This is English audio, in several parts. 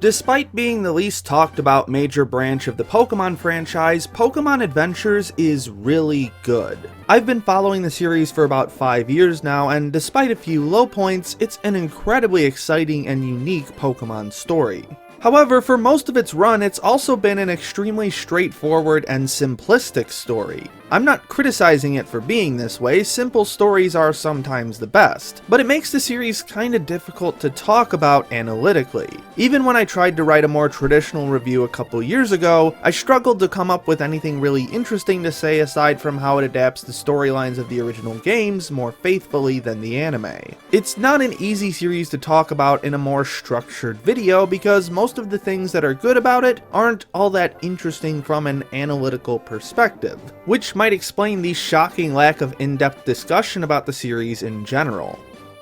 Despite being the least talked about major branch of the Pokemon franchise, Pokemon Adventures is really good. I've been following the series for about 5 years now, and despite a few low points, it's an incredibly exciting and unique Pokemon story. However, for most of its run, it's also been an extremely straightforward and simplistic story. I'm not criticizing it for being this way, simple stories are sometimes the best, but it makes the series kinda difficult to talk about analytically. Even when I tried to write a more traditional review a couple years ago, I struggled to come up with anything really interesting to say aside from how it adapts the storylines of the original games more faithfully than the anime. It's not an easy series to talk about in a more structured video because most of the things that are good about it aren't all that interesting from an analytical perspective, which might explain the shocking lack of in-depth discussion about the series in general.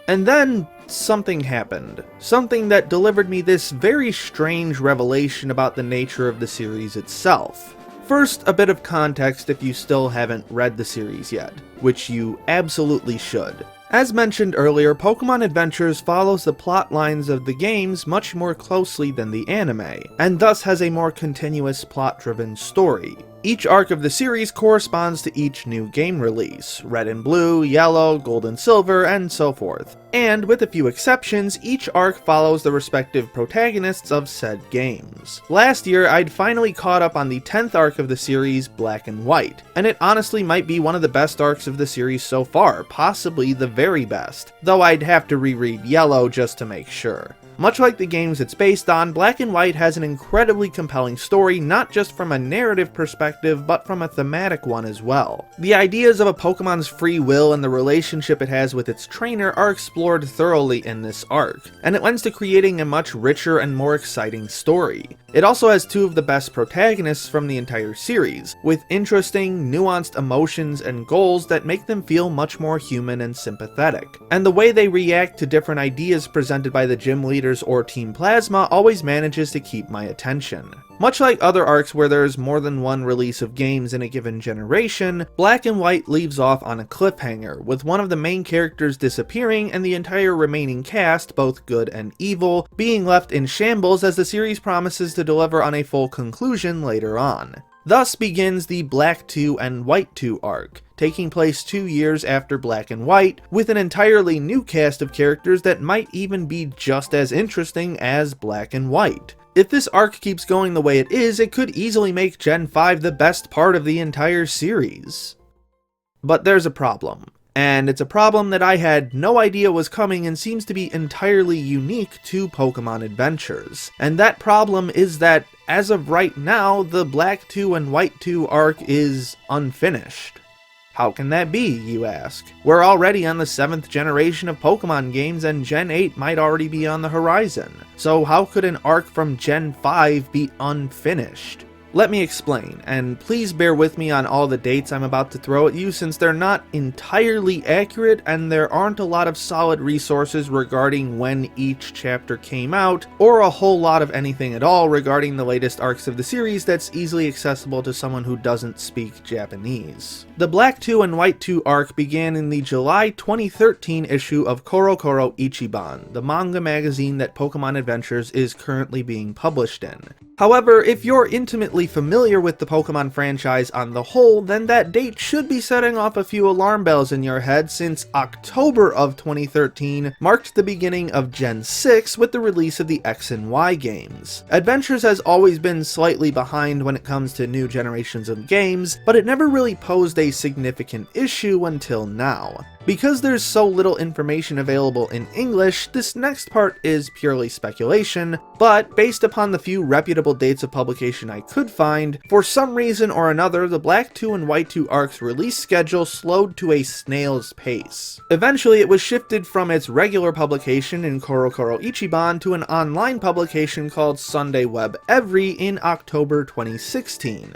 And then something happened. Something that delivered me this very strange revelation about the nature of the series itself. First, a bit of context if you still haven't read the series yet, which you absolutely should. As mentioned earlier, Pokemon Adventures follows the plot lines of the games much more closely than the anime, and thus has a more continuous plot-driven story. Each arc of the series corresponds to each new game release, Red and Blue, Yellow, Gold and Silver, and so forth. And, with a few exceptions, each arc follows the respective protagonists of said games. Last year, I'd finally caught up on the 10th arc of the series, Black and White, and it honestly might be one of the best arcs of the series so far, possibly the very best, though I'd have to reread Yellow just to make sure. Much like the games it's based on, Black and White has an incredibly compelling story, not just from a narrative perspective, but from a thematic one as well. The ideas of a Pokemon's free will and the relationship it has with its trainer are explored thoroughly in this arc, and it lends to creating a much richer and more exciting story. It also has two of the best protagonists from the entire series, with interesting, nuanced emotions and goals that make them feel much more human and sympathetic. And the way they react to different ideas presented by the gym leaders or Team Plasma always manages to keep my attention. Much like other arcs where there's more than one release of games in a given generation, Black and White leaves off on a cliffhanger, with one of the main characters disappearing and the entire remaining cast, both good and evil, being left in shambles as the series promises to deliver on a full conclusion later on. Thus begins the Black 2 and White 2 arc, taking place 2 years after Black and White, with an entirely new cast of characters that might even be just as interesting as Black and White. If this arc keeps going the way it is, it could easily make Gen 5 the best part of the entire series. But there's a problem. And it's a problem that I had no idea was coming and seems to be entirely unique to Pokemon Adventures. And that problem is that, as of right now, the Black 2 and White 2 arc is unfinished. How can that be, you ask? We're already on the 7th generation of Pokemon games and Gen 8 might already be on the horizon. So how could an arc from Gen 5 be unfinished? Let me explain, and please bear with me on all the dates I'm about to throw at you since they're not entirely accurate and there aren't a lot of solid resources regarding when each chapter came out, or a whole lot of anything at all regarding the latest arcs of the series that's easily accessible to someone who doesn't speak Japanese. The Black 2 and White 2 arc began in the July 2013 issue of Korokoro Ichiban, the manga magazine that Pokemon Adventures is currently being published in. However, if you're intimately familiar with the Pokemon franchise on the whole, then that date should be setting off a few alarm bells in your head since October of 2013 marked the beginning of Gen 6 with the release of the X and Y games. Adventures has always been slightly behind when it comes to new generations of games, but it never really posed a significant issue until now. Because there's so little information available in English, this next part is purely speculation, but based upon the few reputable dates of publication I could find, for some reason or another the Black 2 and White 2 arc's release schedule slowed to a snail's pace. Eventually it was shifted from its regular publication in Korokoro Ichiban to an online publication called Sunday Web Every in October 2016.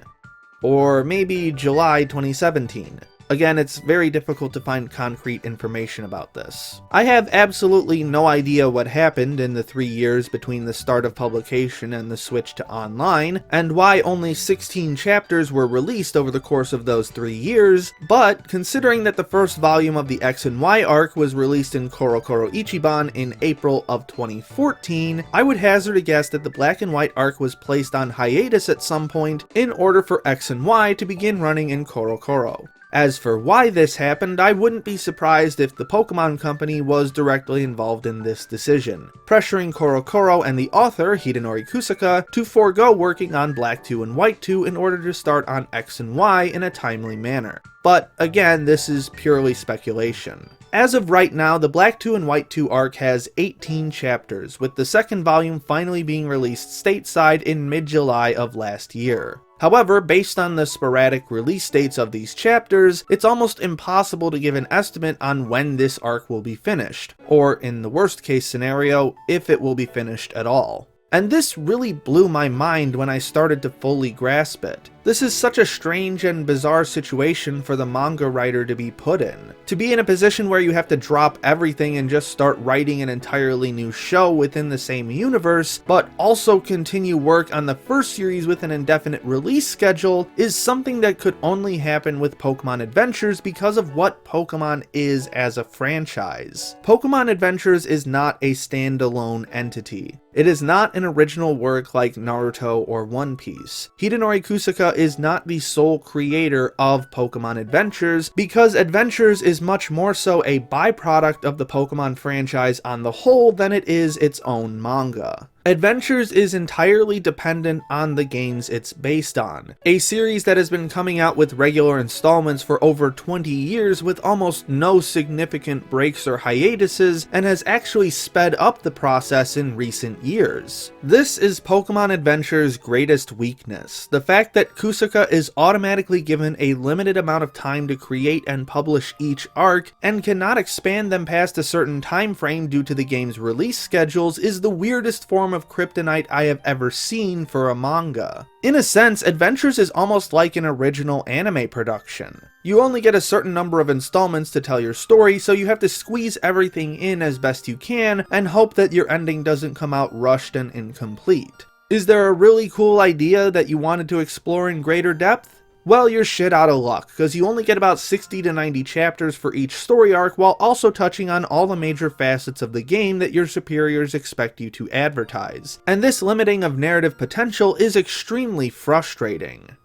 Or maybe July 2017. Again, it's very difficult to find concrete information about this. I have absolutely no idea what happened in the 3 years between the start of publication and the switch to online, and why only 16 chapters were released over the course of those 3 years, but considering that the first volume of the X and Y arc was released in Korokoro Ichiban in April of 2014, I would hazard a guess that the Black and White arc was placed on hiatus at some point in order for X and Y to begin running in Korokoro. As for why this happened, I wouldn't be surprised if the Pokemon Company was directly involved in this decision, pressuring Korokoro and the author, Hidenori Kusaka, to forego working on Black 2 and White 2 in order to start on X and Y in a timely manner. But again, this is purely speculation. As of right now, the Black 2 and White 2 arc has 18 chapters, with the second volume finally being released stateside in mid-July of last year. However, based on the sporadic release dates of these chapters, it's almost impossible to give an estimate on when this arc will be finished, or in the worst case scenario, if it will be finished at all. And this really blew my mind when I started to fully grasp it. This is such a strange and bizarre situation for the manga writer to be put in. To be in a position where you have to drop everything and just start writing an entirely new show within the same universe, but also continue work on the first series with an indefinite release schedule, is something that could only happen with Pokemon Adventures because of what Pokemon is as a franchise. Pokemon Adventures is not a standalone entity. It is not an original work like Naruto or One Piece. Hidenori Kusaka is not the sole creator of Pokemon Adventures, because Adventures is much more so a byproduct of the Pokemon franchise on the whole than it is its own manga. Adventures is entirely dependent on the games it's based on, a series that has been coming out with regular installments for over 20 years with almost no significant breaks or hiatuses, and has actually sped up the process in recent years. This is Pokemon Adventures' greatest weakness, the fact that Kusaka is automatically given a limited amount of time to create and publish each arc, and cannot expand them past a certain time frame due to the game's release schedules, is the weirdest form of kryptonite I have ever seen for a manga. In a sense, Adventures is almost like an original anime production. You only get a certain number of installments to tell your story, so you have to squeeze everything in as best you can and hope that your ending doesn't come out rushed and incomplete. Is there a really cool idea that you wanted to explore in greater depth? Well, you're shit out of luck, because you only get about 60 to 90 chapters for each story arc, while also touching on all the major facets of the game that your superiors expect you to advertise. And this limiting of narrative potential is extremely frustrating.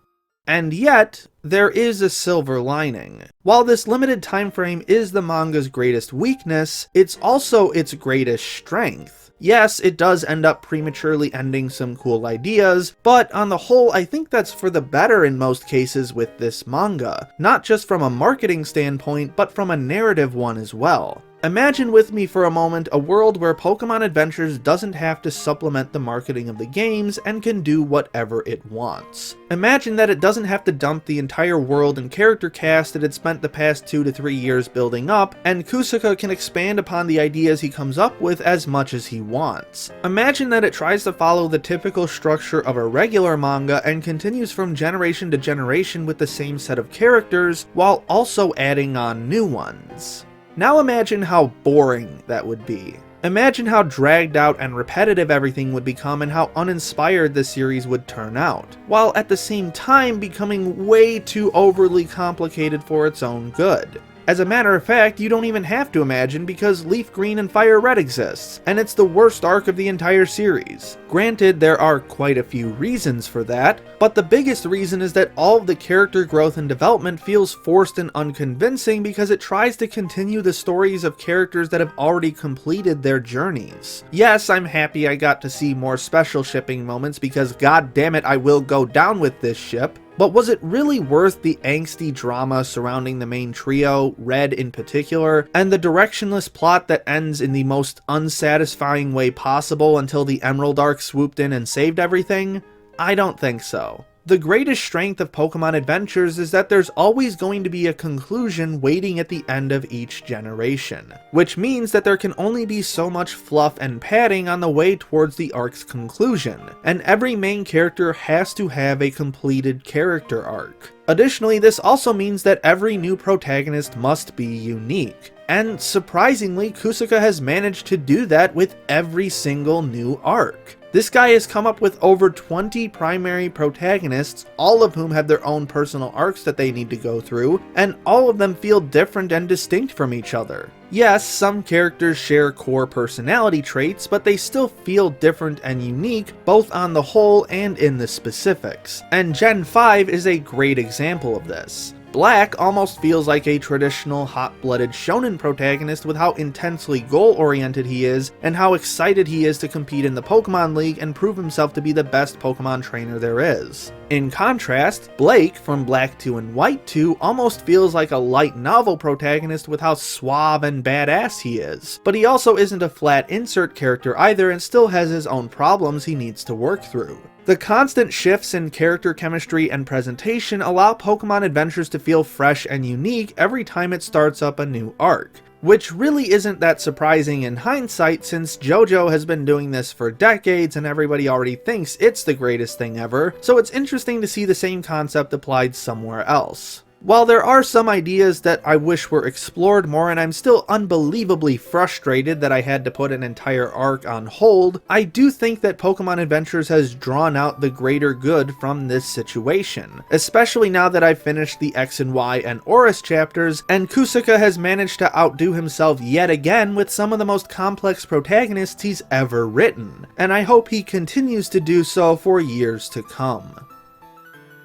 And yet, there is a silver lining. While this limited time frame is the manga's greatest weakness, it's also its greatest strength. Yes, it does end up prematurely ending some cool ideas, but on the whole, I think that's for the better in most cases with this manga. Not just from a marketing standpoint, but from a narrative one as well. Imagine with me for a moment a world where Pokemon Adventures doesn't have to supplement the marketing of the games and can do whatever it wants. Imagine that it doesn't have to dump the entire world and character cast that it spent the past 2 to 3 years building up, and Kusaka can expand upon the ideas he comes up with as much as he wants. Imagine that it tries to follow the typical structure of a regular manga and continues from generation to generation with the same set of characters, while also adding on new ones. Now imagine how boring that would be. Imagine how dragged out and repetitive everything would become and how uninspired the series would turn out, while at the same time becoming way too overly complicated for its own good. As a matter of fact, you don't even have to imagine, because Leaf Green and Fire Red exists, and it's the worst arc of the entire series. Granted, there are quite a few reasons for that, but the biggest reason is that all of the character growth and development feels forced and unconvincing because it tries to continue the stories of characters that have already completed their journeys. Yes, I'm happy I got to see more special shipping moments, because god damn it, I will go down with this ship. But was it really worth the angsty drama surrounding the main trio, Red in particular, and the directionless plot that ends in the most unsatisfying way possible until the Emerald arc swooped in and saved everything? I don't think so. The greatest strength of Pokemon Adventures is that there's always going to be a conclusion waiting at the end of each generation, which means that there can only be so much fluff and padding on the way towards the arc's conclusion, and every main character has to have a completed character arc. Additionally, this also means that every new protagonist must be unique, and surprisingly, Kusaka has managed to do that with every single new arc. This guy has come up with over 20 primary protagonists, all of whom have their own personal arcs that they need to go through, and all of them feel different and distinct from each other. Yes, some characters share core personality traits, but they still feel different and unique, both on the whole and in the specifics, and Gen 5 is a great example of this. Black almost feels like a traditional hot-blooded shonen protagonist with how intensely goal-oriented he is, and how excited he is to compete in the Pokemon League and prove himself to be the best Pokemon trainer there is. In contrast, Blake from Black 2 and White 2 almost feels like a light novel protagonist with how suave and badass he is, but he also isn't a flat insert character either and still has his own problems he needs to work through. The constant shifts in character chemistry and presentation allow Pokemon Adventures to feel fresh and unique every time it starts up a new arc, which really isn't that surprising in hindsight since JoJo has been doing this for decades and everybody already thinks it's the greatest thing ever, so it's interesting to see the same concept applied somewhere else. While there are some ideas that I wish were explored more and I'm still unbelievably frustrated that I had to put an entire arc on hold, I do think that Pokemon Adventures has drawn out the greater good from this situation, especially now that I've finished the X and Y and Oris chapters, and Kusaka has managed to outdo himself yet again with some of the most complex protagonists he's ever written, and I hope he continues to do so for years to come.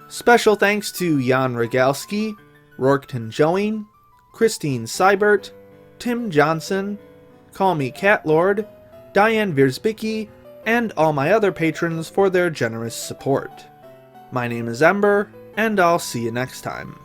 Special thanks to Jan Rogalski, Rorkton Joing, Christine Seibert, Tim Johnson, Call Me Catlord, Diane Wierzbicki, and all my other patrons for their generous support. My name is Ember, and I'll see you next time.